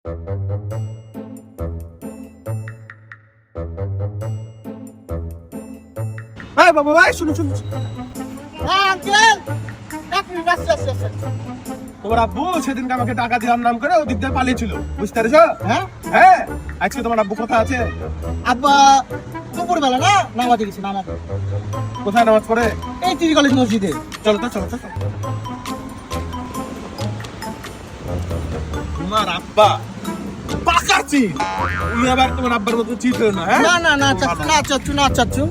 হ্যাঁ বাবু ভাই, শুনুন শুনুন। আঙ্কেল এক মিনিট আসছে। তোমার আব্বু সেদিনকে আমাকে টাকা দিলাম নাম করে ওদিক দিয়ে পালিয়েছিল, বুঝতে পেরেছো? হ্যাঁ হ্যাঁ, আজকে তোমার আব্বু কোথায় আছে? আব্বা দুপুরবেলা না নামাজে গেছে নামাজে। কোথায় নামাজ পড়ে? এই টিভি কলেজ মসজিদে। চলো তো চলো তো। তোমার আব্বা পাকা চিজ, তুমি আবার তোমার আব্বার মতো চিজ হলো না। হ্যাঁ না চাচ্ছু।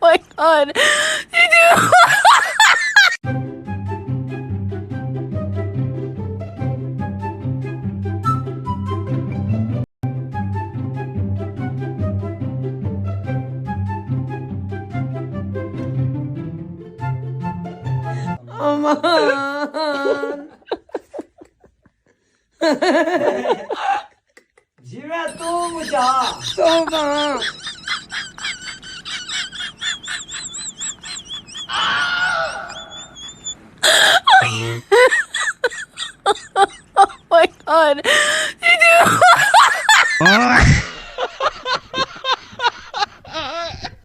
My God. Aman. Jime tu mucha. Soba.